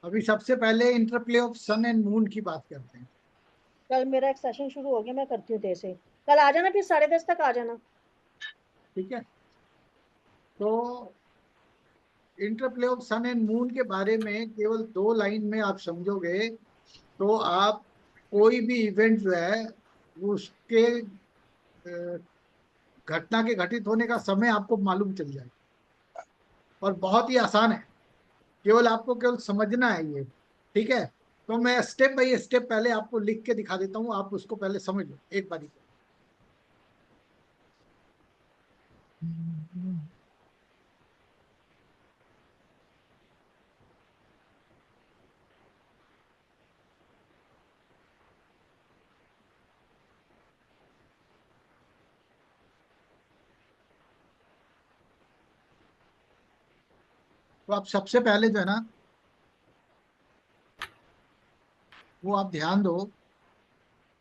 अभी सबसे पहले interplay of sun and moon की बात करते हैं। कल मेरा एक सेशन शुरू हो गया, मैं करती हूँ तेरे से। कल आ जाना, फिर 10:30 तक आ जाना। ठीक है, तो interplay of sun and moon के बारे में केवल 2 लाइन में आप समझोगे तो आप कोई भी इवेंट जो है उसके घटना के घटित होने का समय आपको मालूम चल जाए। और बहुत ही आसान है, केवल आपको केवल समझना है ये। ठीक है, तो मैं स्टेप बाय स्टेप पहले आपको लिख के दिखा देता हूँ, आप उसको पहले समझ लो एक बारी। तो आप सबसे पहले जो है ना, वो आप ध्यान दो।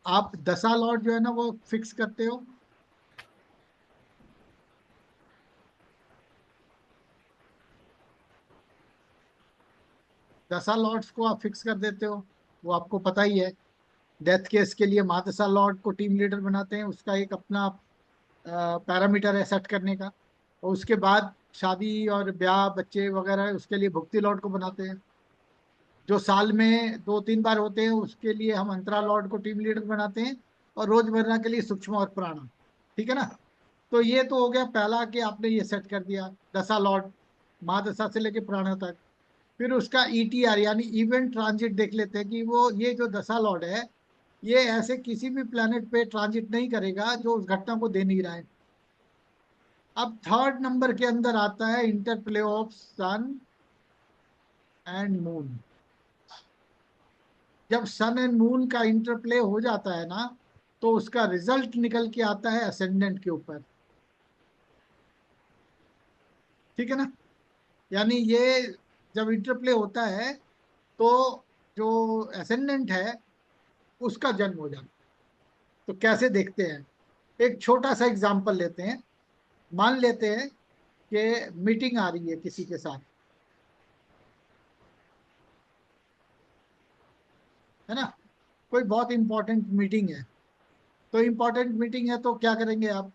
आप दशा लॉट जो है ना वो फिक्स करते हो। दशा लॉट्स को आप फिक्स कर देते हो, वो आपको पता ही है। डेथ केस के लिए महादशा लॉर्ड को टीम लीडर बनाते हैं, उसका एक अपना पैरामीटर है सेट करने का। और उसके बाद शादी और ब्याह बच्चे वगैरह उसके लिए भुक्ति लॉर्ड को बनाते हैं। जो साल में 2-3 बार होते हैं उसके लिए हम अंतरा लॉर्ड को टीम लीडर बनाते हैं। और रोजमर्रा के लिए सूक्ष्म और प्राण। ठीक है ना। तो ये तो हो गया पहला कि आपने ये सेट कर दिया दशा लॉर्ड, महादशा से लेके प्राण तक। फिर उसका ईटीआर यानी इवेंट ट्रांजिट देख लेते हैं कि वो ये जो दशा लॉर्ड है ये ऐसे किसी भी प्लेनेट पे ट्रांजिट नहीं करेगा जो उस घटना को दे नहीं रहा है। अब थर्ड नंबर के अंदर आता है interplay of sun and moon. जब सन एंड मून का इंटरप्ले हो जाता है ना, तो उसका रिजल्ट निकल के आता है असेंडेंट के ऊपर। ठीक है ना। यानी ये जब इंटरप्ले होता है तो जो असेंडेंट है उसका जन्म हो जाता है। तो कैसे देखते हैं, एक छोटा सा एग्जांपल लेते हैं। मान लेते हैं कि मीटिंग आ रही है किसी के साथ, है ना। कोई बहुत इंपॉर्टेंट मीटिंग है। तो इंपॉर्टेंट मीटिंग है तो क्या करेंगे आप?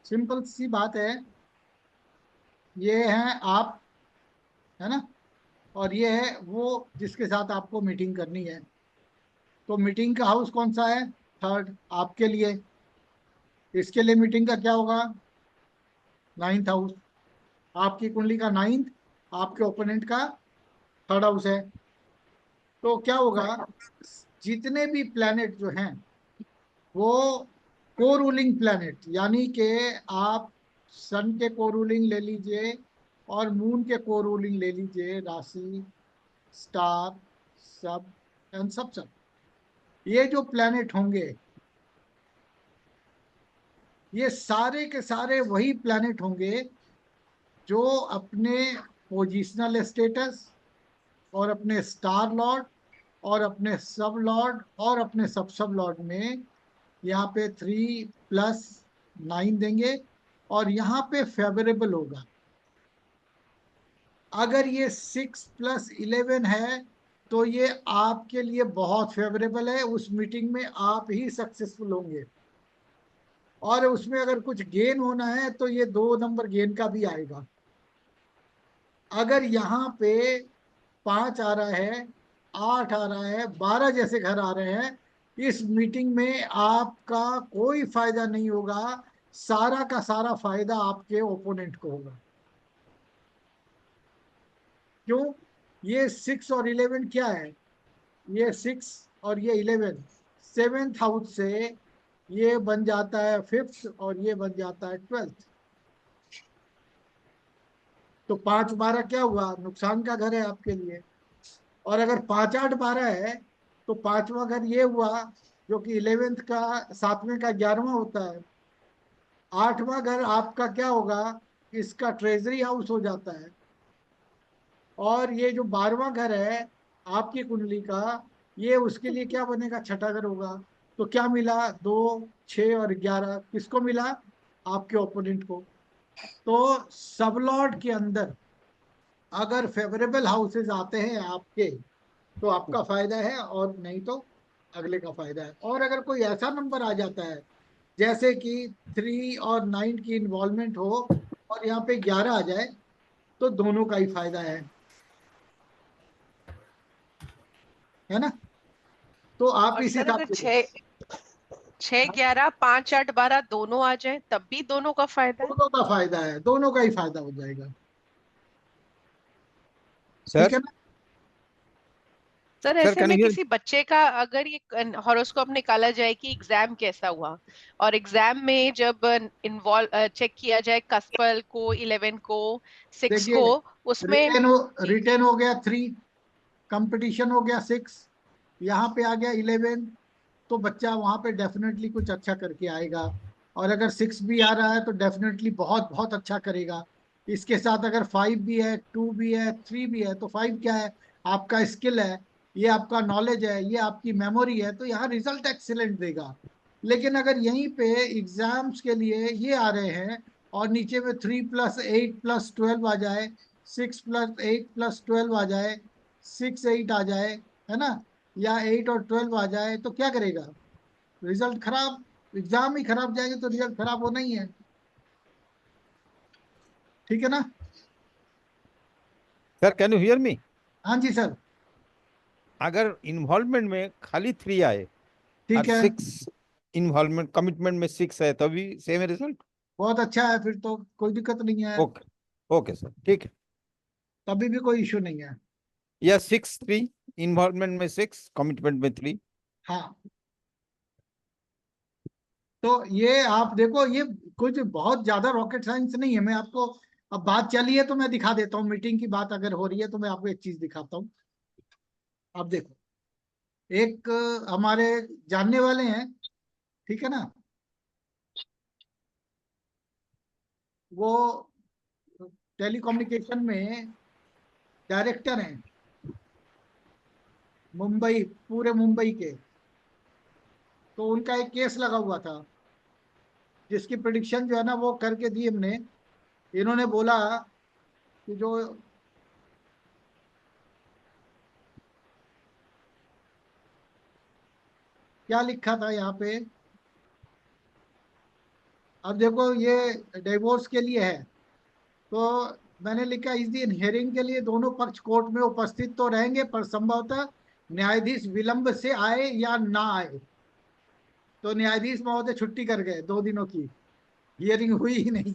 सिंपल सी बात है, ये है आप, है ना। और ये है वो जिसके साथ आपको मीटिंग करनी है। तो मीटिंग का हाउस कौन सा है? थर्ड आपके लिए। इसके लिए मीटिंग का क्या होगा? Ninth house. आपकी कुंडली का नाइन्थ, आपके ओपोनेंट का थर्ड हाउस है। तो क्या होगा, जितने भी प्लैनेट जो हैं वो को रूलिंग प्लैनेट, यानी कि आप सन के को रूलिंग ले लीजिए और मून के को रूलिंग ले लीजिए, राशि, स्टार, सब एंड सब। ये जो प्लैनेट होंगे ये सारे के सारे वही प्लैनेट होंगे जो अपने पोजिशनल स्टेटस और अपने स्टार लॉर्ड और अपने सब लॉर्ड और अपने सब लॉर्ड में यहाँ पे 3+9 देंगे। और यहाँ पे फेवरेबल होगा। अगर ये 6+11 है तो ये आपके लिए बहुत फेवरेबल है, उस मीटिंग में आप ही सक्सेसफुल होंगे। और उसमें अगर कुछ गेन होना है तो ये 2 नंबर गेन का भी आएगा। अगर यहाँ पे 5 आ रहा है, 8 आ रहा है, 12 जैसे घर आ रहे हैं, इस मीटिंग में आपका कोई फायदा नहीं होगा। सारा का सारा फायदा आपके ओपोनेंट को होगा। क्यों? ये 6 और 11 क्या है? ये 6 और ये 11 सेवेंथ हाउस से ये बन जाता है फिफ्थ और ये बन जाता है ट्वेल्थ। तो 5 12 क्या हुआ, नुकसान का घर है आपके लिए। और अगर 5 8 12 है तो पांचवा घर ये हुआ, जो कि 11th का, 7वें का 11वां होता है। 8वां घर आपका क्या होगा, इसका ट्रेजरी हाउस हो जाता है। और ये जो 12वां घर है आपकी कुंडली का, ये उसके लिए क्या बनेगा, छठा घर होगा। तो क्या मिला, 2 6 और 11 किसको मिला, आपके ओपोनेंट को। तो सबलॉर्ड के अंदर अगर फेवरेबल हाउसेज आते हैं आपके, तो आपका फायदा है, और नहीं तो अगले का फायदा है। और अगर कोई ऐसा नंबर आ जाता है जैसे कि 3 और 9 की इन्वॉल्वमेंट हो और यहाँ पे 11 आ जाए, तो दोनों का ही फायदा है ना। तो आप और इस सर हिसाब अगर से छः 6 11 5 8 12 दोनों आ जाए तब भी दोनों का फायदा है। दोनों का फायदा है, दोनों का ही फायदा हो जाएगा। ठीक सर है ना। सर सर ऐसे कैन में यू किसी बच्चे का अगर ये हॉरोस्कोप निकाला जाए कि एग्जाम कैसा हुआ, और एग्जाम में जब इन्वॉल्व चेक किया जाए कस्पल को, 11 को, 6 देखिए, को, उसमें जी रिटेन हो गया 3, कंपटीशन हो गया 6, यहाँ पे आ गया 11, तो बच्चा वहां पे डेफिनेटली कुछ अच्छा करके आएगा। और अगर 6 भी आ रहा है तो डेफिनेटली बहुत बहुत अच्छा करेगा। इसके साथ अगर 5 भी है, 2 भी है, 3 भी है, तो 5 क्या है, आपका स्किल है, ये आपका नॉलेज है, ये आपकी मेमोरी है, तो यहाँ रिजल्ट एक्सीलेंट देगा। लेकिन अगर यहीं पे एग्जाम्स के लिए ये आ रहे हैं और नीचे में 3 + 8 + 12 आ जाए, 6 + 8 + 12 आ जाए, 6 8 आ जाए, है ना, या 8 और 12 आ जाए, तो क्या करेगा, रिजल्ट खराब। एग्जाम ही खराब जाएंगे तो रिजल्ट खराब होना ही है। ठीक है ना। Sir can you hear me? हाँ जी सर। अगर इन्वॉल्वमेंट में खाली 3 आए और ठीक है, 6 इन्वॉल्वमेंट कमिटमेंट में 6 है तभी सेम रिजल्ट? बहुत अच्छा है, फिर तो कोई दिक्कत नहीं है। ओके, ओके सर, ठीक है। तभी भी कोई इशू नहीं है। या 6 3, इन्वॉल्वमेंट में 6 कमिटमेंट में 3। हाँ, तो ये आप देखो, ये कुछ बहुत ज्यादा रॉकेट साइंस नहीं है। मैं आपको, अब बात चली है तो मैं दिखा देता हूँ, मीटिंग की बात अगर हो रही है तो मैं आपको एक चीज दिखाता हूँ। अब देखो, एक हमारे जानने वाले हैं, ठीक है ना, वो टेलीकम्युनिकेशन में डायरेक्टर हैं, मुंबई, पूरे मुंबई के। तो उनका एक केस लगा हुआ था, जिसकी प्रिडिक्शन जो है ना वो करके दी हमने। इन्होंने बोला कि जो क्या लिखा था यहाँ पे, अब देखो ये डिवोर्स के लिए है। तो मैंने लिखा, इस दिन हियरिंग के लिए दोनों पक्ष कोर्ट में उपस्थित तो रहेंगे, पर संभवतः न्यायाधीश विलंब से आए या ना आए। तो न्यायाधीश महोदय छुट्टी कर गए, 2 दिनों की हियरिंग हुई ही नहीं।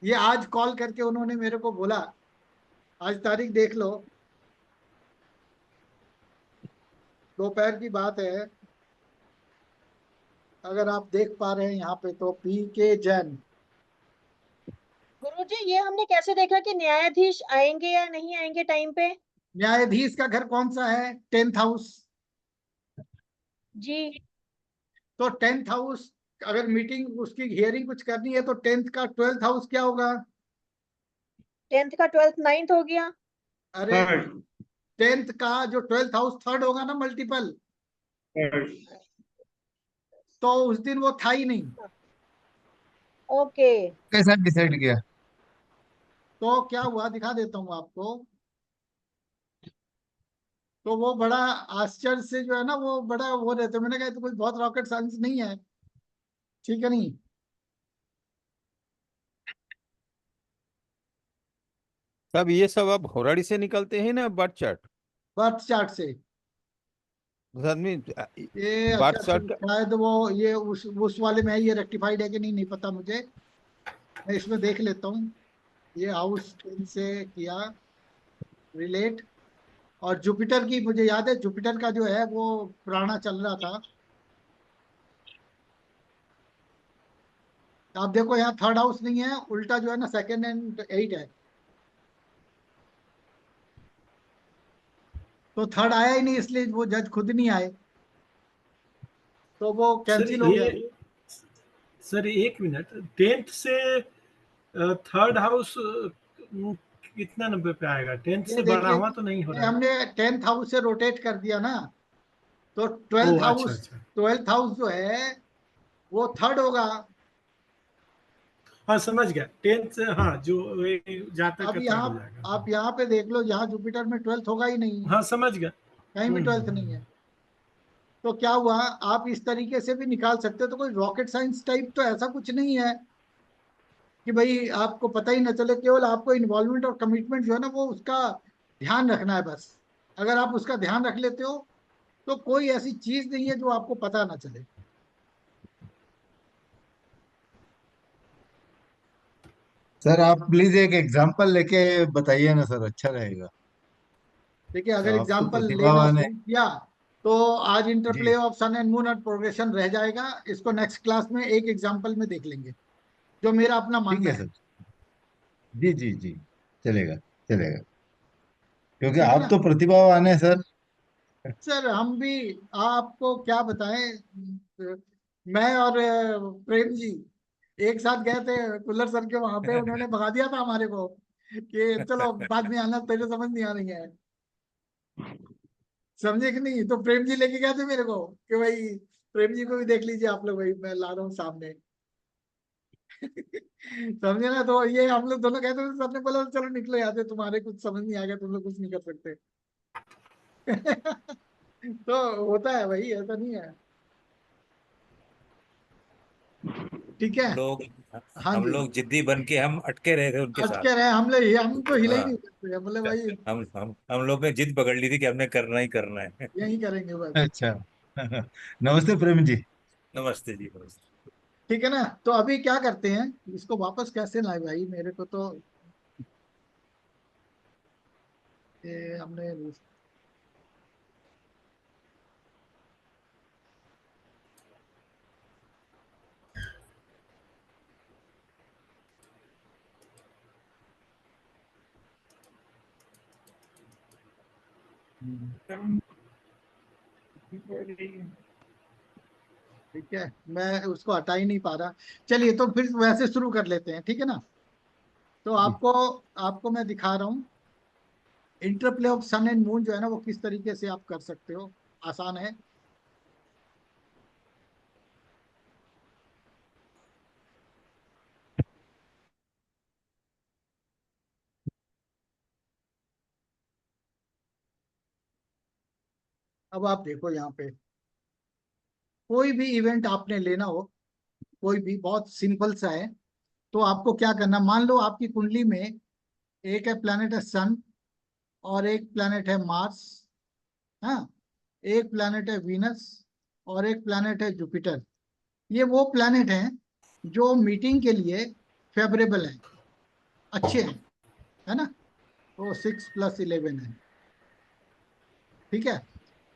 ये आज कॉल करके उन्होंने मेरे को बोला, आज तारीख देख लो, दोपहर की बात है, अगर आप देख पा रहे हैं यहाँ पे, तो PK जैन। गुरुजी ये हमने कैसे देखा कि न्यायाधीश आएंगे या नहीं आएंगे टाइम पे? न्यायाधीश का घर कौन सा है, 10th हाउस। जी। तो 10th हाउस, अगर मीटिंग उसकी हियरिंग कुछ करनी है तो 10th का 12th हाउस क्या होगा, 10th का 12th 9th हो गया। अरे 10th का जो 12th हाउस थर्ड होगा ना, मल्टीपल। तो उस दिन वो था ही नहीं। ओके। कैसा डिसाइड किया? तो क्या हुआ, दिखा देता हूँ आपको। तो वो बड़ा आश्चर्य से जो है ना, वो बड़ा वो रहते, मैंने कहा, तो कोई बहुत रॉकेट साइंस नहीं है, ठीक है नहीं। सब ये सब अब होराड़ी से निकलते हैं ना, बर्थ चार्ट? बर्थ चार्ट से। आदमी ये बर्थ अच्छा, चार्ट का। शायद वो ये उस वाले में है, ये रेक्टिफाइड है कि नहीं नहीं पता मुझे। मैं इसमें देख लेता हूँ, ये हाउस से किया रिलेट। और जुपिटर की मुझे याद है, जुपिटर का जो है वो पुराना चल रहा था। आप देखो यहाँ थर्ड हाउस नहीं है, उल्टा जो है ना सेकंड एंड एट है, तो थर्ड आया ही नहीं, इसलिए वो जज खुद नहीं आए, तो वो सर कैंसिल हो गया। ये सर एक मिनट, 10th से थर्ड हाउस कितना नंबर पे आएगा? 10th ये से बढ़ा देखिए, हुआ तो नहीं हो ये रहा है? हमने 10th हाउस से रोटेट कर दिया ना, तो ओ ट्वेल्थ अच्छा हाउस, अच्छा, ट्वेल्थ हाउस जो है वो थर्ड होगा। हाँ समझ गया। 10th से हाँ, जो ये जातक अब का थर्ड यहाँ हो जाएगा। आप यहाँ पे देख लो, यहाँ जुपिटर में ट्वेल्थ होगा ही नहीं, हाँ समझ गया। कहीं भी ट्वेल्थ नहीं हम्म। है। तो क्या हुआ, आप इस तरीके से भी निकाल सकते हो, तो कोई रॉकेट साइंस टाइप तो ऐसा कुछ नहीं है कि भाई आपको पता ही ना चले, केवल आपको इन्वॉल्वमेंट और कमिटमेंट जो है ना वो उसका ध्यान रखना है बस। अगर आप उसका ध्यान रख लेते हो तो कोई ऐसी चीज नहीं है जो आपको पता ना चले। सर आप प्लीज एक एग्जांपल लेके बताइए ना सर, अच्छा रहेगा। देखिए, अगर आप तो एग्जाम्पल लेना प्रतिभावान है। शुरू किया तो आज जी interplay of sun and moon और प्रोग्रेशन रह जाएगा, इसको नेक्स्ट क्लास में एक एग्जाम्पल में देख लेंगे, जो मेरा अपना ठीक मानना है है। सर। जी जी जी, चलेगा चलेगा, क्योंकि ठीक है आप ना तो प्रतिभावान है सर। सर, हम भी आपको क्या बताएं, मैं और प्रेम जी एक साथ गए थे कुल्लर सर के वहां पे, उन्होंने भगा दिया था हमारे को कि चलो बाद में आना, तेरे समझ नहीं आ रही है, समझे कि नहीं। तो प्रेम जी लेके गए थे मेरे को कि भाई प्रेम जी को भी देख लीजिए आप लोग, भाई मैं ला रहा हूँ सामने। समझे ना, तो ये हम लोग दोनों कहते थे, सबने बोला चलो निकलो यहाँ से, तुम्हारे कुछ समझ नहीं आएगा, तुम लोग कुछ नहीं कर सकते। तो होता है भाई, ऐसा नहीं है। ठीक है। हम लोग हाँ हम जी, लोग जिद्दी बन के हम अटके रहे थे उनके आज साथ। कह रहे हैं हम तो हिला ही नहीं हाँ, सकते, बोले भाई हम लोग ने जिद पकड़ ली थी कि हमने करना ही करना है। यही करेंगे बस। अच्छा। नमस्ते प्रेम जी। नमस्ते जी, नमस्ते। ठीक है ना, तो अभी क्या करते हैं, इसको वापस कैसे लाए भाई, मेरे को तो ये हमने ठीक है, मैं उसको हटा ही नहीं पा रहा। चलिए तो फिर वैसे शुरू कर लेते हैं, ठीक है ना। तो जी आपको आपको मैं दिखा रहा हूँ interplay of sun and moon जो है ना वो किस तरीके से आप कर सकते हो, आसान है। अब आप देखो यहाँ पे, कोई भी इवेंट आपने लेना हो, कोई भी बहुत सिंपल सा है। तो आपको क्या करना, मान लो आपकी कुंडली में एक है प्लैनेट है सन, और एक प्लैनेट है मार्स, हाँ, एक प्लैनेट है वीनस, और एक प्लैनेट है जुपिटर। ये वो प्लैनेट हैं जो मीटिंग के लिए फेवरेबल हैं, अच्छे हैं, है ना। तो 6 + 11 है, ठीक है।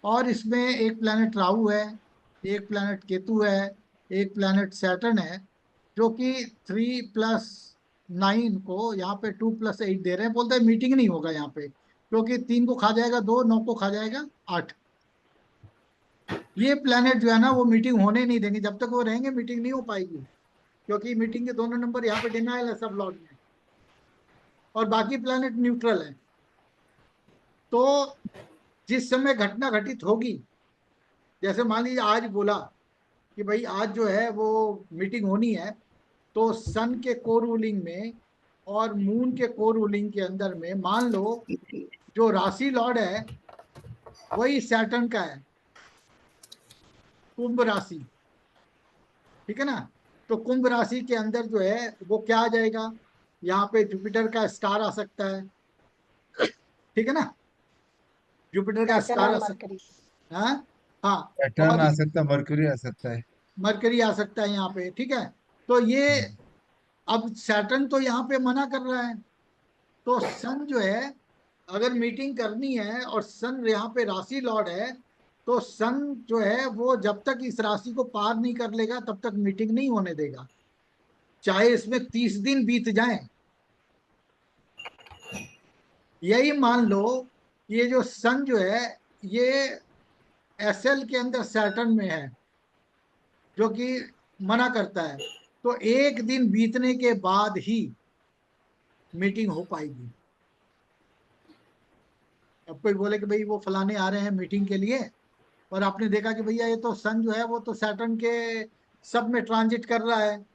और इसमें एक प्लैनेट राहु है, एक प्लैनेट केतु है, एक प्लैनेट सैटर्न है, जो कि 3 + 9 को यहाँ पे 2 + 8 दे रहे हैं। बोलते हैं मीटिंग नहीं होगा यहाँ पे, क्योंकि 3 को खा जाएगा 2, 9 को खा जाएगा 8। ये प्लैनेट जो है ना वो मीटिंग होने नहीं देंगे, जब तक वो रहेंगे मीटिंग नहीं हो पाएगी, क्योंकि मीटिंग के दोनों नंबर यहाँ पे डिनाइल है सब लॉट में, और बाकी प्लैनेट न्यूट्रल है। तो जिस समय घटना घटित होगी, जैसे मान लीजिए आज बोला कि भाई आज जो है वो मीटिंग होनी है, तो सन के को रूलिंग में और मून के को रूलिंग के अंदर में मान लो जो राशि लॉर्ड है वही सैटर्न का है, कुंभ राशि, ठीक है ना। तो कुंभ राशि के अंदर जो है वो क्या आ जाएगा, यहाँ पे जुपिटर का स्टार आ सकता है, ठीक है ना, जुपिटर का सैटर्न स्टार और आ मरकरी। सकता है, हाँ हाँ। सैटर्न और आ सकता है, मरकरी आ सकता है। मरकरी आ सकता है यहाँ पे, ठीक है। तो ये हम्म, अब सैटर्न तो यहाँ पे मना कर रहा है, तो सन जो है अगर मीटिंग करनी है और सन यहाँ पे राशि लॉर्ड है, तो सन जो है वो जब तक इस राशि को पार नहीं कर लेगा तब तक मीटिंग नहीं होने देगा, चाहे इसमें 30 दिन बीत जाएं। यही मान लो ये जो सन जो है ये एसएल के अंदर सैटर्न में है, जो कि मना करता है, तो एक दिन बीतने के बाद ही मीटिंग हो पाएगी। अब कोई बोले कि भाई वो फलाने आ रहे हैं मीटिंग के लिए, और आपने देखा कि भैया ये तो सन जो है वो तो सैटर्न के सब में ट्रांजिट कर रहा है,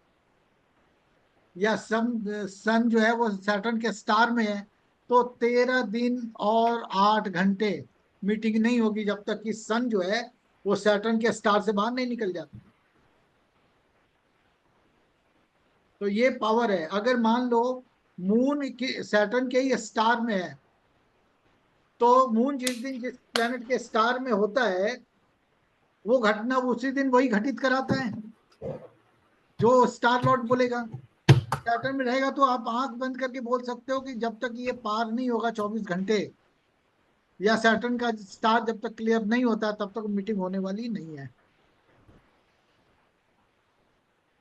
या सन जो है वो सैटर्न के स्टार में है, तो 13 दिन और 8 घंटे मीटिंग नहीं होगी जब तक कि सन जो है वो सैटर्न के स्टार से बाहर नहीं निकल जाता। तो ये पावर है। अगर मान लो मून की सैटर्न के ही स्टार में है, तो मून जिस दिन जिस प्लेनेट के स्टार में होता है वो घटना उसी दिन वही घटित कराता है जो स्टार लॉर्ड बोलेगा। सैटर्न में रहेगा तो आप आंख बंद करके बोल सकते हो कि जब तक ये पार नहीं होगा 24 घंटे, या सैटर्न का स्टार जब तक क्लियर नहीं होता तब तक मीटिंग होने वाली नहीं है।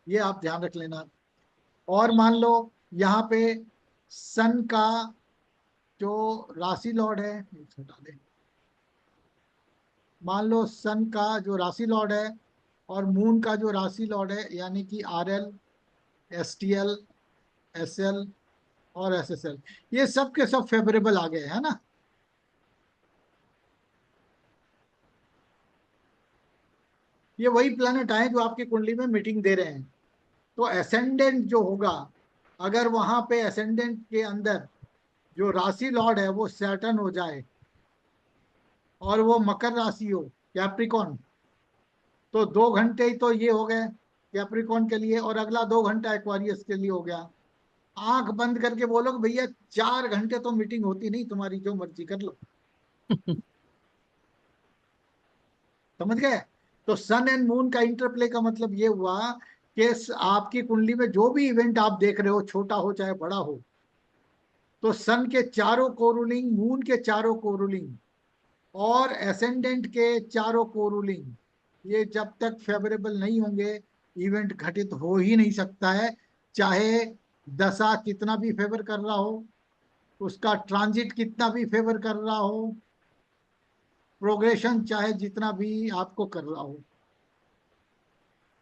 ये आप ध्यान रख लेना। और मान लो यहाँ पे सन का जो राशि लॉर्ड है, हटा दे, मान लो सन का जो राशि लॉर्ड है और मून का जो राशि लॉर्ड है, यानी कि RL, STL, SL और SSL, ये सब के सब फेवरेबल आ गए है ना। ये वही प्लैनेट आए जो आपकी कुंडली में मीटिंग दे रहे हैं। तो एसेंडेंट जो होगा, अगर वहां पे एसेंडेंट के अंदर जो राशि लॉर्ड है वो सैटर्न हो जाए और वो मकर राशि हो, कैप्रिकॉन, तो 2 घंटे ही तो ये हो गए कैप्रिकॉन के लिए, और अगला 2 घंटा एक्वारियस के लिए हो गया। आंख बंद करके बोलो कि भैया 4 घंटे तो मीटिंग होती नहीं, तुम्हारी जो मर्जी कर लो। समझ गए। तो सन एंड मून का इंटरप्ले का मतलब ये हुआ कि आपकी कुंडली में जो भी इवेंट आप देख रहे हो, छोटा हो चाहे बड़ा हो, तो सन के चारों को रूलिंग, मून के चारों को रूलिंग और एसेंडेंट के चारों को रूलिंग, ये जब तक फेवरेबल नहीं होंगे इवेंट घटित हो ही नहीं सकता है। चाहे दशा कितना भी फेवर कर रहा हो, उसका ट्रांजिट कितना भी फेवर कर रहा हो, प्रोग्रेशन चाहे जितना भी आपको कर रहा हो,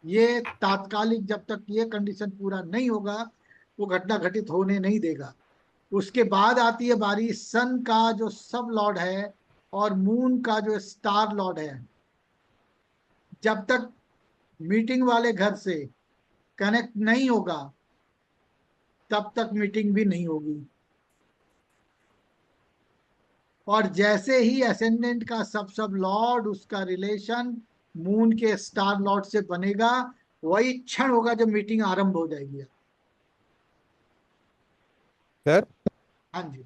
ये तात्कालिक जब तक ये कंडीशन पूरा नहीं होगा वो घटना घटित होने नहीं देगा। उसके बाद आती है बारी सन का जो सब लॉर्ड है और मून का जो स्टार लॉर्ड है। जब तक मीटिंग वाले घर से कनेक्ट नहीं होगा तब तक मीटिंग भी नहीं होगी। और जैसे ही असेंडेंट का सब लॉर्ड, उसका रिलेशन मून के स्टार लॉर्ड से बनेगा, वही क्षण होगा जब मीटिंग आरंभ हो जाएगी। सर हाँ जी।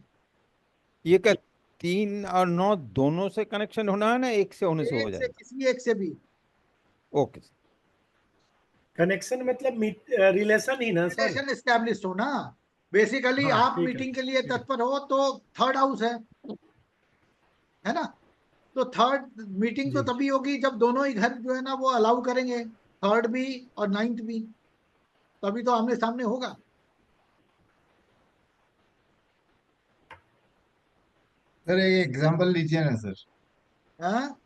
ये क्या 3 और 9 दोनों से कनेक्शन होना है ना, एक से होने से हो एक से जाएगा? किसी एक से भी ओके सर। कनेक्शन मतलब रिलेशन ही ना सर। रिलेशन एस्टेब्लिश हो ना। बेसिकली हाँ आप ठीक है मीटिंग के लिए ठीक है। तत्पर हो तो थर्ड हाउस है ना। तो थर्ड मीटिंग तो जी तभी होगी जब दोनों ही घर जो है ना वो अलाउ करेंगे, थर्ड भी और नाइन्थ भी, तभी तो आमने सामने होगा। सर एक एग्जांपल लीजिए ना सर, हाँ?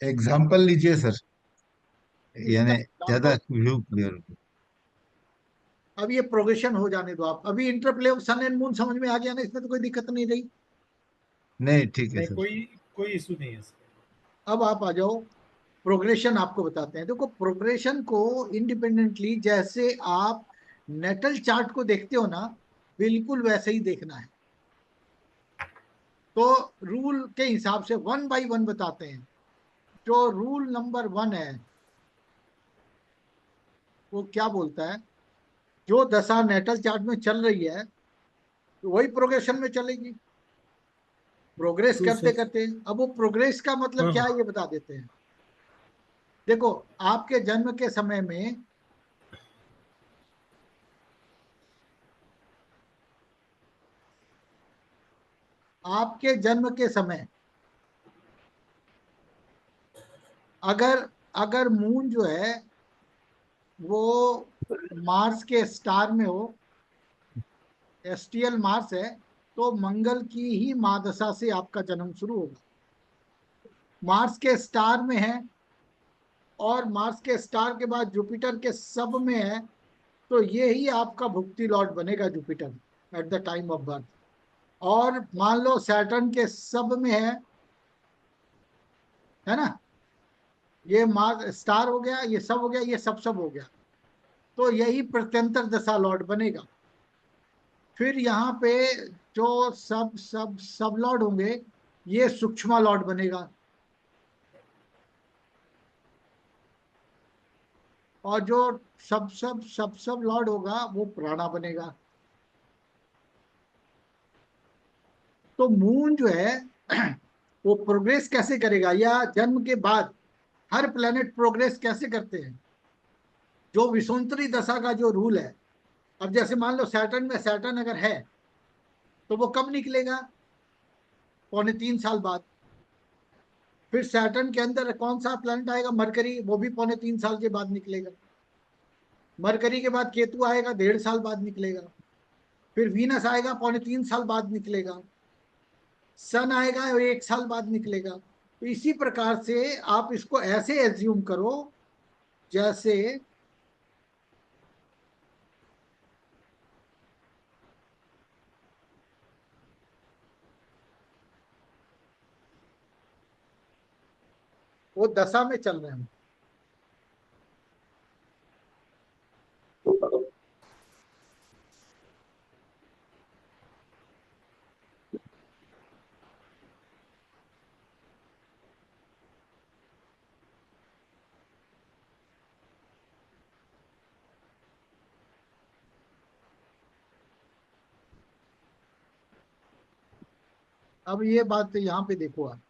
एग्जांपल लीजिए सर, इसका यानी ज्यादा एग्जाम्पल, व्यू क्लियर हो। अब ये प्रोग्रेशन हो जाने दो आप। अभी interplay of sun and moon समझ में आ गया ना, इसमें तो कोई दिक्कत नहीं रही। नहीं ठीक है नहीं, सर। कोई कोई इशू नहीं है सर। अब आप आ जाओ, प्रोग्रेशन आपको बताते हैं। देखो प्रोग्रेशन को इंडिपेंडेंटली जैसे आप नेटल चार्ट को देखते हो ना, बिल्कुल वैसे ही देखना है। तो रूल के हिसाब से 1 बाय 1 बताते हैं। जो रूल नंबर 1 है वो क्या बोलता है, जो दशा नेटल चार्ट में चल रही है तो वही प्रोग्रेशन में चलेगी, प्रोग्रेस ट्रू करते सर। करते। अब वो प्रोग्रेस का मतलब हाँ क्या हाँ। है ये बता देते हैं। देखो आपके जन्म के समय में आपके जन्म के समय अगर अगर मून जो है वो मार्स के स्टार में हो, एसटीएल मार्स है, तो मंगल की ही महादशा से आपका जन्म शुरू होगा। मार्स के स्टार में है और मार्स के स्टार के बाद जुपिटर के सब में है, तो ये ही आपका भुक्ति लॉर्ड बनेगा Jupiter at the time of birth. और मान लो सैटर्न के सब में है ना, ये मार्स स्टार हो गया, ये सब हो गया, ये सब हो गया, तो यही प्रत्यंतर दशा लॉर्ड बनेगा। फिर यहाँ पे जो सब लॉर्ड होंगे, ये सूक्ष्म लॉर्ड बनेगा, और जो सब लॉर्ड होगा वो प्राणा बनेगा। तो मून जो है वो प्रोग्रेस कैसे करेगा, या जन्म के बाद हर प्लेनेट प्रोग्रेस कैसे करते हैं, जो विषुवंतरी दशा का जो रूल है। अब जैसे मान लो सैटर्न में, सैटर्न अगर है तो वो कब निकलेगा, 3.25 साल बाद। फिर सैटर्न के अंदर कौन सा प्लेनेट आएगा, मरकरी, वो भी 3.25 साल के बाद निकलेगा। मरकरी के बाद केतु आएगा, 1.5 साल बाद निकलेगा। फिर वीनस आएगा, 3.25 साल बाद निकलेगा। सन आएगा और 1 साल बाद निकलेगा। तो इसी प्रकार से आप इसको ऐसे एज्यूम करो जैसे वो दशा में चल रहे हैं। अब ये बात यहाँ पे देखो आप,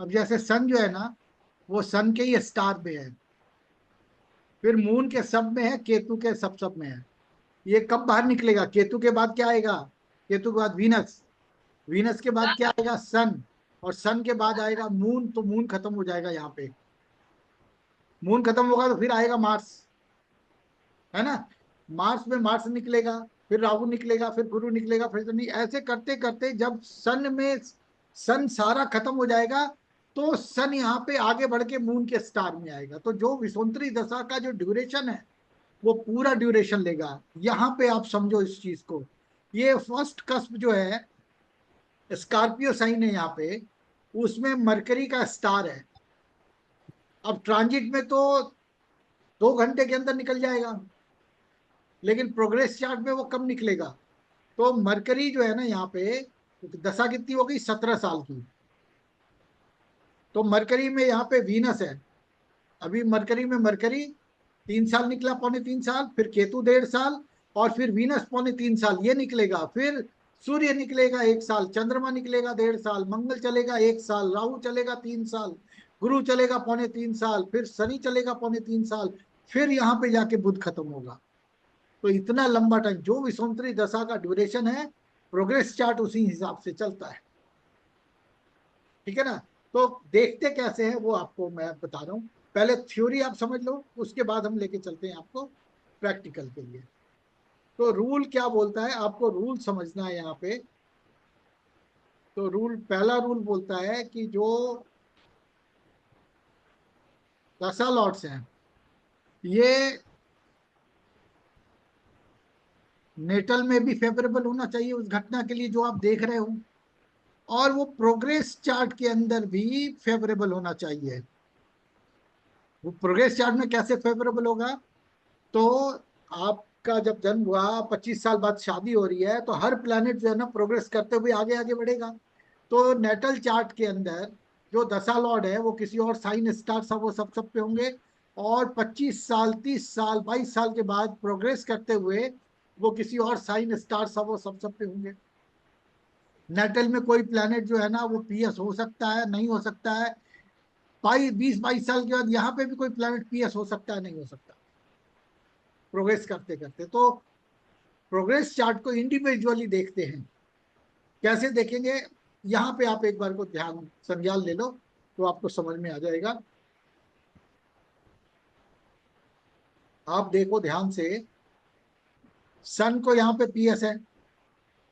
अब जैसे सन जो है ना, वो सन के ही स्टार में है, फिर मून के सब में है, केतु के सब में है। ये कब बाहर निकलेगा, केतु के बाद क्या आएगा, केतु के बाद वीनस, वीनस के बाद क्या आएगा, सन, और सन के बाद आएगा मून। तो मून खत्म हो जाएगा यहाँ पे, मून खत्म होगा तो फिर आएगा मार्स, है ना। मार्स में मार्स निकलेगा, फिर राहु निकलेगा, फिर गुरु निकलेगा, फिर शनि, ऐसे करते करते जब सन में सन सारा खत्म हो जाएगा तो सन यहाँ पे आगे बढ़ के मून के स्टार में आएगा। तो जो विषुवंतरी दशा का जो ड्यूरेशन है वो पूरा ड्यूरेशन लेगा। यहाँ पे आप समझो इस चीज को, ये फर्स्ट कस्प जो है स्कॉर्पियो साइन है यहाँ पे, उसमें मरकरी का स्टार है। अब ट्रांजिट में तो 2 घंटे के अंदर निकल जाएगा, लेकिन प्रोग्रेस चार्ट में वो कब निकलेगा। तो मरकरी जो है ना यहाँ पे, दशा कितनी हो गई, 17 साल की। तो मरकरी में यहाँ पे वीनस है, अभी मरकरी में मरकरी 3 साल निकला, 3.25 साल, फिर केतु 1.5 साल, और फिर वीनस 3.25 साल ये निकलेगा। फिर सूर्य निकलेगा 1 साल, चंद्रमा निकलेगा 1.5 साल, मंगल चलेगा 1 साल, राहु चलेगा 3 साल, गुरु चलेगा 3.25 साल, फिर शनि चलेगा 3.25 साल, फिर यहाँ पे जाके बुध खत्म होगा। तो इतना लंबा टाइम जो विषुवंतरी दशा का ड्यूरेशन है, प्रोग्रेस चार्ट उसी हिसाब से चलता है, ठीक है ना। तो देखते कैसे है वो आपको मैं बता रहा हूँ, पहले थ्योरी आप समझ लो, उसके बाद हम लेके चलते हैं आपको प्रैक्टिकल के लिए। तो रूल क्या बोलता है, आपको रूल समझना है यहाँ पे। तो रूल, पहला रूल बोलता है कि जो दशा लॉर्ड्स हैं ये नेटल में भी फेवरेबल होना चाहिए उस घटना के लिए जो आप देख रहे हो, और वो प्रोग्रेस चार्ट के अंदर भी फेवरेबल होना चाहिए। वो प्रोग्रेस चार्ट में कैसे फेवरेबल होगा, तो आपका जब जन्म हुआ, 25 साल बाद शादी हो रही है, तो हर प्लैनेट जो है ना प्रोग्रेस करते हुए आगे आगे बढ़ेगा। तो नेटल चार्ट के अंदर जो दशा लॉर्ड है वो किसी और साइन स्टार सब वो सब पे होंगे, और 25 साल, 30 साल, 22 साल के बाद प्रोग्रेस करते हुए वो किसी और साइन स्टार सब वो सब पे होंगे। नेटल में कोई प्लैनेट जो है ना वो पीएस हो सकता है, नहीं हो सकता है। 20-22 साल के बाद यहाँ पे भी कोई प्लैनेट पीएस हो सकता है, नहीं हो सकता, प्रोग्रेस करते करते। तो प्रोग्रेस चार्ट को इंडिविजुअली देखते हैं कैसे देखेंगे, यहाँ पे आप एक बार को ध्यान संज्ञान ले लो तो आपको समझ में आ जाएगा। आप देखो ध्यान से, सन को यहाँ पे पीएस है,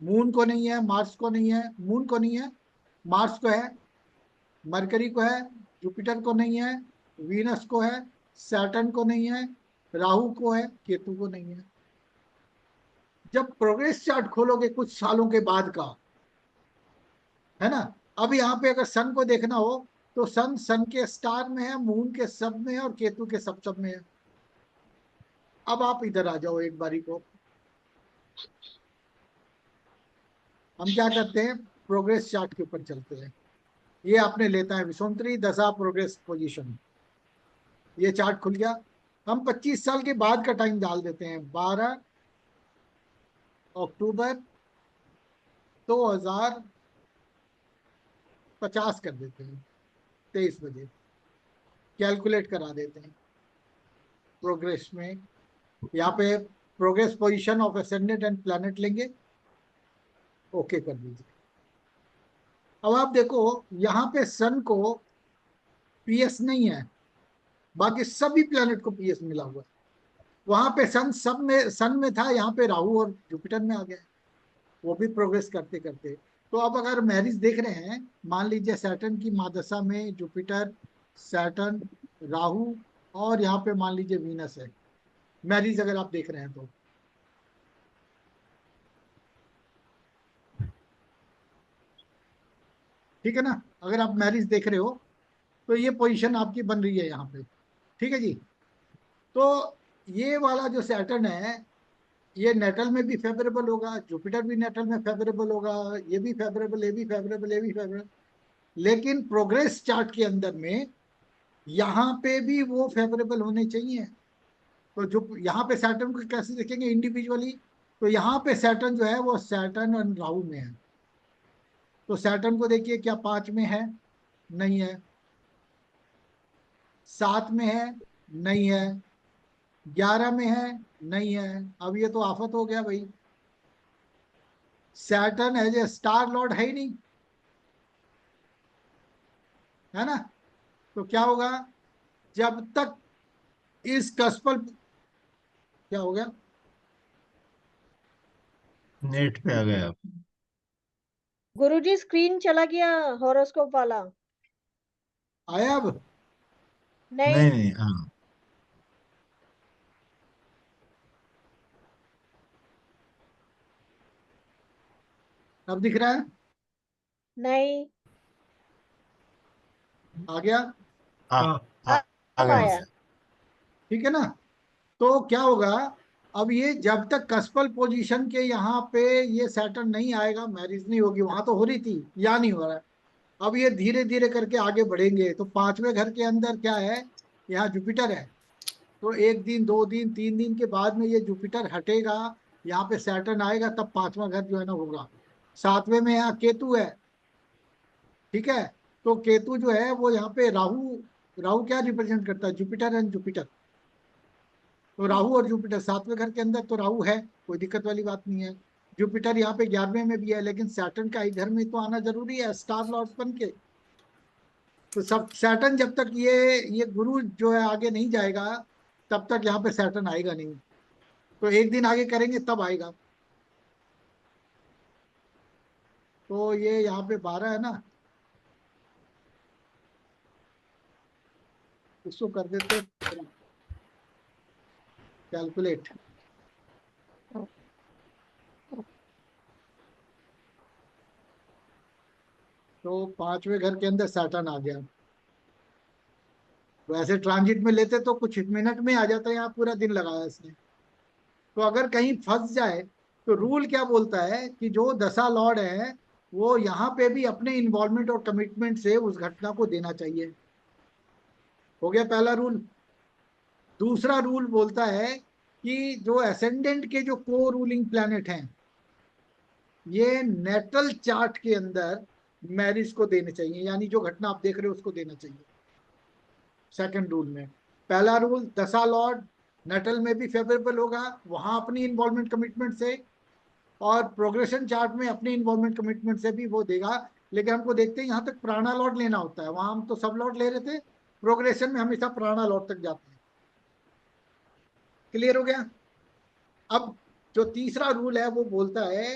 मून को नहीं है, मार्स को नहीं है, मून को नहीं है, मार्स को है, मरकरी को है, जुपिटर को नहीं है, वीनस को है, सैटर्न को नहीं है, राहु को है, केतु को नहीं है। जब प्रोग्रेस चार्ट खोलोगे कुछ सालों के बाद का, है ना, अब यहाँ पे अगर सन को देखना हो तो सन के स्टार में है, मून के सब में है और केतु के सब में है। अब आप इधर आ जाओ एक बारी को, हम क्या करते हैं, प्रोग्रेस चार्ट के ऊपर चलते हैं। ये आपने लेता है विषुवंतरी दशा प्रोग्रेस पोजीशन, ये चार्ट खुल गया। हम 25 साल के बाद का टाइम डाल देते हैं, 12 अक्टूबर 2050 कर देते हैं, 23 बजे कैलकुलेट करा देते हैं प्रोग्रेस में। यहाँ पे progress position of ascendant and planet लेंगे, ओके कर दीजिए। अब आप देखो यहाँ पे सन को पीएस नहीं है, बाकी सभी प्लैनेट को पीएस मिला हुआ है। वहां पे सन में था, यहाँ पे राहु और जुपिटर में आ गया, वो भी प्रोग्रेस करते करते। तो अब अगर मैरिज देख रहे हैं, मान लीजिए सैटर्न की महादशा में जुपिटर, सैटर्न, राहु और यहाँ पे मान लीजिए वीनस है, मैरिज अगर आप देख रहे हैं तो ठीक है ना। अगर आप मैरिज देख रहे हो तो ये पोजीशन आपकी बन रही है यहाँ पे, ठीक है जी। तो ये वाला जो सैटर्न है ये नेटल में भी फेवरेबल होगा, जुपिटर भी नेटल में फेवरेबल होगा, ये भी फेवरेबल, ये भी फेवरेबल, ये भी फेवरेबल। लेकिन प्रोग्रेस चार्ट के अंदर में यहाँ पे भी वो फेवरेबल होने चाहिए। तो जो यहाँ पे सैटर्न को कैसे देखेंगे इंडिविजुअली, तो यहाँ पे सैटर्न जो है वो सैटर्न और राहु में है। तो सैटर्न को देखिए, क्या 5 में है, नहीं है, 7 में है, नहीं है, 11 में है, नहीं है। अब ये तो आफत हो गया भाई, Saturn as a star lord है ही नहीं, है ना। तो क्या होगा, जब तक इस कस्पल, क्या हो गया, नेट पे आ गए आप। गुरुजी स्क्रीन चला गया हॉरोस्कोप वाला। आया अब, नहीं नहीं नहीं, हाँ। अब दिख रहा है, नहीं आ गया, हाँ, हाँ आ, आ अब गया आया। सर। ठीक है ना। तो क्या होगा, अब ये जब तक कस्पल पोजीशन के यहाँ पे ये सैटर्न नहीं आएगा, मैरिज नहीं होगी। वहां तो हो रही थी, यहाँ नहीं हो रहा है। अब ये धीरे धीरे करके आगे बढ़ेंगे। तो 5वें घर के अंदर क्या है, यहाँ जुपिटर है। तो 1 दिन 2 दिन 3 दिन के बाद में ये जुपिटर हटेगा, यहाँ पे सैटर्न आएगा, तब 5वां घर जो है ना होगा। 7वें में यहाँ केतु है, ठीक है। तो केतु जो है वो यहाँ पे राहु, राहु क्या रिप्रेजेंट करता है, जुपिटर एंड जुपिटर। तो राहु और जुपिटर 7वें घर के अंदर, तो राहु है, कोई दिक्कत वाली बात नहीं है। जुपिटर यहाँ पे 11वें में भी है, लेकिन सैटर्न का एक घर में तो आना जरूरी है स्टार लॉर्ड बन के। तो सब सैटर्न जब तक ये गुरु जो है आगे नहीं जाएगा, तब तक यहाँ पे सैटर्न आएगा नहीं। तो एक दिन आगे करेंगे तब आएगा। तो ये यहाँ पे 12 है ना, इसको कर देते कैलकुलेट। तो 5वें घर के अंदर सैटर्न आ गया। वैसे ट्रांजिट में लेते तो कुछ मिनट में आ जाता है, यहाँ पूरा दिन लगाया इसने। तो अगर कहीं फंस जाए तो रूल क्या बोलता है कि जो दशा लॉर्ड है वो यहाँ पे भी अपने इन्वॉल्वमेंट और कमिटमेंट से उस घटना को देना चाहिए। हो गया पहला रूल। दूसरा रूल बोलता है कि जो असेंडेंट के जो को रूलिंग प्लैनेट हैं, ये नेटल चार्ट के अंदर मैरिज को देने चाहिए, यानी जो घटना आप देख रहे हो उसको देना चाहिए। सेकंड रूल में, पहला रूल दशा लॉर्ड नेटल में भी फेवरेबल होगा, वहां अपनी इन्वॉल्वमेंट कमिटमेंट से। और प्रोग्रेशन चार्ट में अपनी इन्वॉल्वमेंट कमिटमेंट से भी वो देगा, लेकिन हमको देखते हैं यहाँ तक प्राणा लॉट लेना होता है, वहां हम तो सब लॉट ले रहे थे, प्रोग्रेशन में हमेशा प्राणा लॉट तक जाते हैं। क्लियर हो गया? अब जो तीसरा रूल है वो बोलता है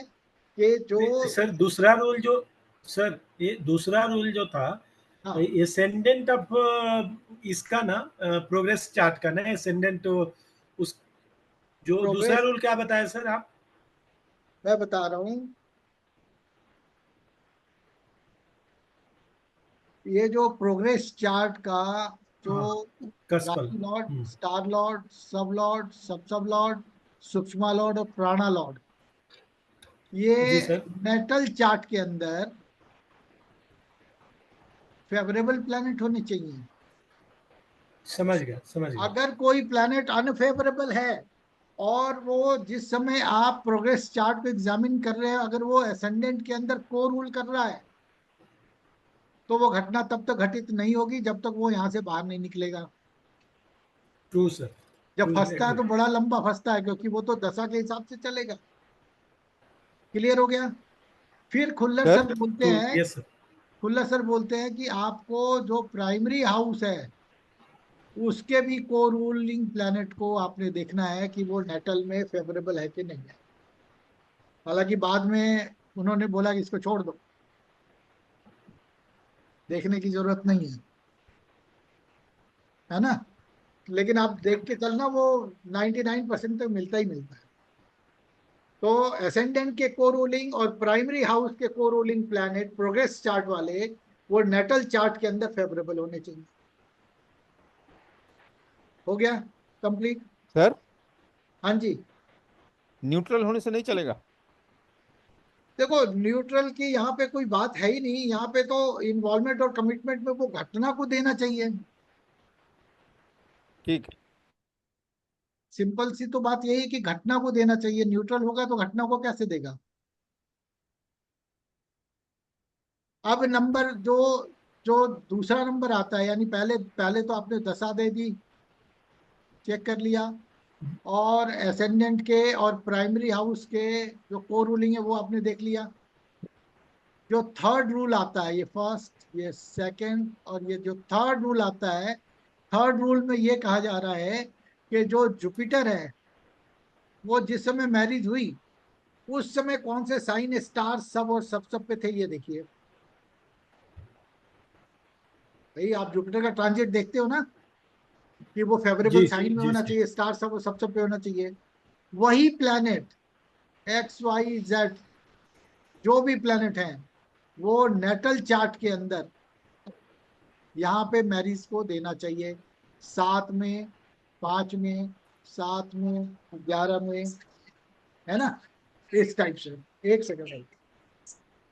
कि जो सर दूसरा रूल जो, सर ये दूसरा रूल जो था, हाँ एसेंडेंट ऑफ इसका ना, प्रोग्रेस चार्ट का ना, एसेंडेंट उस, जो दूसरा प्रोग्रेस रूल क्या बताया सर आप? मैं बता रहा हूं, ये जो प्रोग्रेस चार्ट का जो हाँ, cuspal. Lord, star lord, sub lord, सूक्ष्मा लॉर्ड और प्राणा लॉर्ड, ये जी सर। नेटल चार्ट के अंदर फेवरेबल प्लैनेट होने चाहिए। समझ गया, समझ गया। अगर कोई प्लैनेट अनफेवरेबल है और वो जिस समय आप प्रोग्रेस चार्ट को एग्जामिन कर रहे हैं, अगर वो एसेंडेंट के अंदर को रूल कर रहा है, तो वो घटना तब तक घटित नहीं होगी जब तक वो यहाँ से बाहर नहीं निकलेगा। True sir. जब फंसता है तो बड़ा लंबा फंसता है, क्योंकि वो तो दशा के हिसाब से चलेगा। क्लियर हो गया? फिर खुल्लर सर सर बोलते हैं, यस सर। खुल्लर सर बोलते हैं कि आपको जो प्राइमरी हाउस है उसके भी को रूलिंग प्लैनेट को आपने देखना है कि वो नेटल में फेवरेबल है कि नहीं है। हालांकि बाद में उन्होंने बोला कि इसको छोड़ दो, देखने की जरूरत नहीं है ना, लेकिन आप देख के चलना, वो 99% तक मिलता ही मिलता है। तो एसेंडेंट के को रूलिंग और प्राइमरी हाउस के को रूलिंग प्लैनेट प्रोग्रेस चार्ट वाले वो नेटल चार्ट के अंदर फेवरेबल होने चाहिए। हो गया कंप्लीट? सर हाँ जी। न्यूट्रल होने से नहीं चलेगा? देखो न्यूट्रल की यहाँ पे कोई बात है ही नहीं, यहाँ पे तो इन्वॉल्वमेंट और कमिटमेंट में वो घटना को देना चाहिए। ठीक है। सिंपल सी तो बात यही है कि घटना को देना चाहिए, न्यूट्रल होगा तो घटना को कैसे देगा? अब नंबर जो जो दूसरा नंबर आता है, यानी पहले पहले तो आपने दशा दे दी, चेक कर लिया, और एसेंडेंट के और प्राइमरी हाउस के जो को रूलिंग है वो आपने देख लिया। जो थर्ड रूल आता है, ये फर्स्ट, ये सेकंड, और ये जो थर्ड रूल आता है, थर्ड रूल में ये कहा जा रहा है कि जो जुपिटर है वो जिस समय मैरिज हुई उस समय कौन से साइन, स्टार, सब पे थे, ये देखिए भाई। आप जुपिटर का ट्रांजिट देखते हो ना कि वो फेवरेबल जी साइन में जी होना सर। चाहिए, स्टार सब पे होना चाहिए। वही प्लैनेट एक्स वाई जेड जो भी प्लैनेट हैं वो नेटल चार्ट के अंदर यहाँ पे मैरिज को देना चाहिए, 7 में, 5 में, 7 में, 11 में, है ना, इस टाइप से। एक second,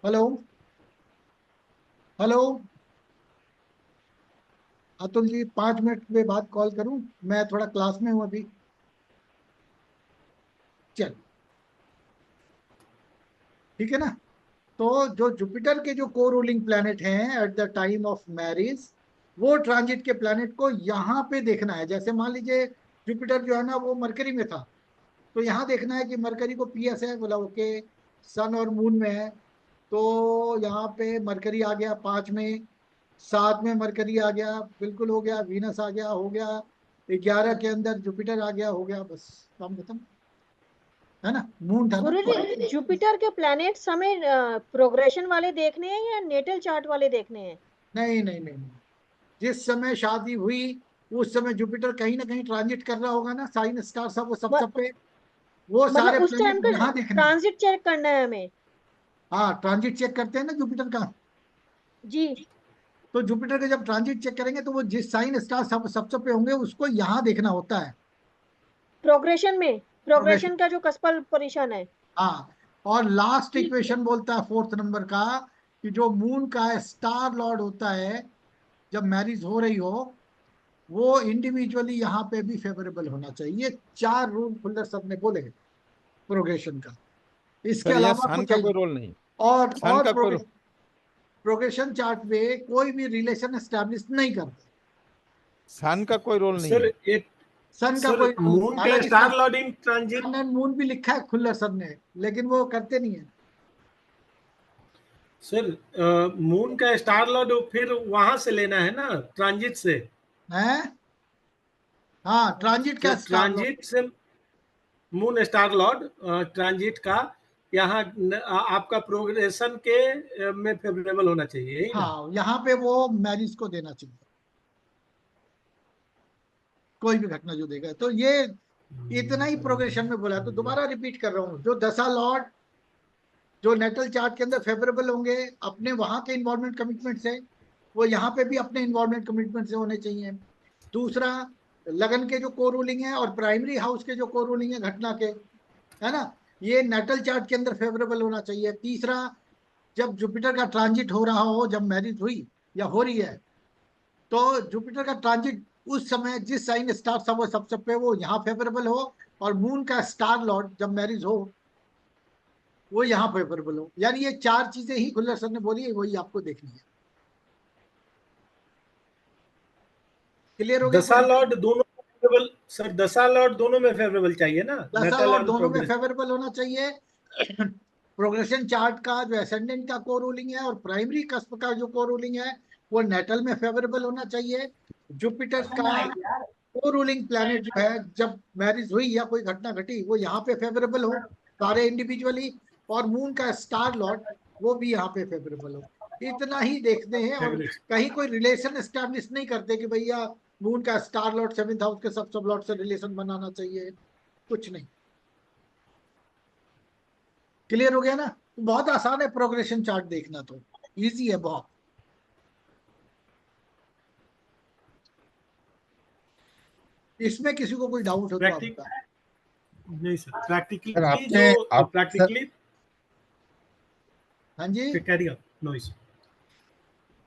hello hello Atul ji, 5 minute के बाद कॉल करूं, मैं थोड़ा क्लास में हूं अभी। चल ठीक है ना। तो जो जुपिटर के जो को रूलिंग प्लैनेट हैं at the time of marriage, वो ट्रांजिट के प्लैनेट को यहाँ पे देखना है। जैसे मान लीजिए जुपिटर जो है ना वो मरकरी में था, तो यहाँ देखना है कि मरकरी को पीएस है, बोला ओके, सन और मून में है, तो यहाँ पे मरकरी आ गया 5 में, 7 में मरकरी आ गया, बिल्कुल हो गया, वीनस आ गया, हो गया, 11 के अंदर जुपिटर आ गया, हो गया, बस काम खत्म, है ना। मून था ना। गुरुजी जुपिटर के प्लैनेट्स हमें प्रोग्रेशन वाले देखने हैं या नेटल चार्ट वाले देखने हैं? नहीं नहीं नहीं नहीं, जिस समय शादी हुई उस समय जुपिटर कहीं ना कहीं ट्रांजिट कर रहा होगा ना, साइन स्टार सब वो सब पे, वो सारे मतलब उस टाइम प्लैनेट का यहाँ देखने हैं। ट्रांजिट चेक करना है हमें? हाँ ट्रांजिट चेक करते हैं ना जुपिटर का, जी। तो जुपिटर का जब ट्रांजिट चेक करेंगे तो वो जिस साइन स्टार सब पे होंगे उसको यहाँ देखना होता है, प्रोग्रेशन में, प्रोग्रेशन। प्रोग्रेशन का जो कस्पल पोजीशन है। हाँ, और लास्ट ठीक है। इक्वेशन बोलता है फोर्थ नंबर का कि जो मून का स्टार लॉर्ड होता है जब मैरिज हो रही हो, वो इंडिविजुअली यहाँ पे भी फेवरेबल होना चाहिए। ये 4 रूल खुल्लर सब ने बोले प्रोग्रेशन का, इसके सर यहाँ अलावा सन कुछ का है कोई नहीं। रोल नहीं? सन और का कोई प्रोग्रेशन चार्ट में कोई भी रिलेशन एस्टेब्लिश नहीं करते। सन का कोई रोल नहीं सर है? एक सन का सर कोई मून का हालांकि star lord in transit, sun and moon भी लिखा है खुल्लर सर ने, लेकिन वो करते नहीं है। सर मून का स्टार लॉर्ड फिर वहां से लेना है ना, ट्रांजिट से। हैं? हाँ, ट्रांजिट का सर स्टार लॉर्ड। ट्रांजिट से मून स्टार लॉर्ड ट्रांजिट का यहाँ आपका प्रोग्रेशन के में फेवरेबल होना चाहिए, यही ना? हाँ, यहाँ पे वो मैरिज को देना चाहिए, कोई भी घटना जो देगा। तो ये इतना ही प्रोग्रेशन में बोला, तो दोबारा रिपीट कर रहा हूँ, जो दशा लॉर्ड जो नेटल चार्ट के अंदर फेवरेबल होंगे अपने वहां के इन्वायरमेंट कमिटमेंट से, वो यहाँ पे भी अपने इन्वायरमेंट कमिटमेंट से होने चाहिए। दूसरा, लगन के जो को रूलिंग है और प्राइमरी हाउस के जो को रूलिंग है घटना के, है ना, ये नेटल चार्ट के अंदर फेवरेबल होना चाहिए। तीसरा, जब जुपिटर का ट्रांजिट हो रहा हो, जब मैरिज हुई या हो रही है, तो जुपिटर का ट्रांजिट उस समय जिस साइन स्टार था वो सबसे पे वो यहाँ फेवरेबल हो, और मून का स्टार लॉर्ड जब मैरिज हो वो यहाँ फेवरेबल हो। यानी ये चार चीजें ही खुल्लर सर ने बोली है, वही आपको देखनी है। क्लियर हो गया? दशा लॉर्ड दोनों में फेवरेबल, सर दशा लॉर्ड दोनों में फेवरेबल चाहिए ना, दशा नेटल लॉर्ड और दोनों में प्रोग्रेस। फेवरेबल होना चाहिए। प्रोग्रेशन चार्ट का जो एसेंडेंट का को रूलिंग है और प्राइमरी कस्प का जो को रूलिंग है वो नेटल में फेवरेबल होना चाहिए। जुपिटर का को रूलिंग प्लैनेट जो है जब मैरिज हुई या कोई घटना घटी वो यहाँ पे फेवरेबल हो सारे इंडिविजुअली, और मून का स्टार लॉर्ड वो भी यहाँ पे फेवरेबल हो। इतना ही देखते हैं, और कहीं कोई रिलेशन एस्टैब्लिश नहीं करते कि भैया मून का स्टार लॉर्ड 7th हाउस के सब लॉर्ड से रिलेशन बनाना चाहिए, कुछ नहीं। क्लियर हो गया ना? बहुत आसान है प्रोग्रेशन चार्ट देखना, तो इजी है बहुत। इसमें किसी को कोई डाउट हो तो आप प्रैक्टिक बताएं। नहीं सर, प्रैक्टिकली सर आपने जो आप सर, प्रैक्टिकली हाँ जी, कैरी ऑन, नो इशू।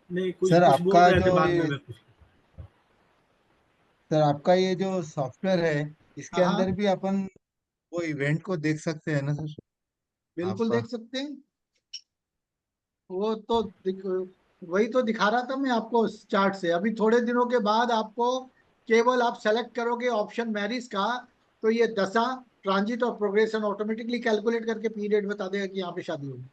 नहीं कुछ सर कुछ बोल आपका रहे थे, जो बाद में ये अगर कुछ। सर आपका ये जो सॉफ्टवेयर है इसके हाँ हाँ, अंदर भी अपन वो इवेंट को देख सकते हैं ना सर? बिल्कुल आपका देख सकते हैं। वो तो वही तो दिखा रहा था मैं आपको उस चार्ट से। अभी थोड़े दिनों के बाद आपको केवल आप सेलेक्ट करोगे ऑप्शन मैरिज का, तो ये दशा, ट्रांजिट और प्रोग्रेशन ऑटोमेटिकली कैलकुलेट करके पीरियड बता देगा कि यहाँ पे शादी होगी।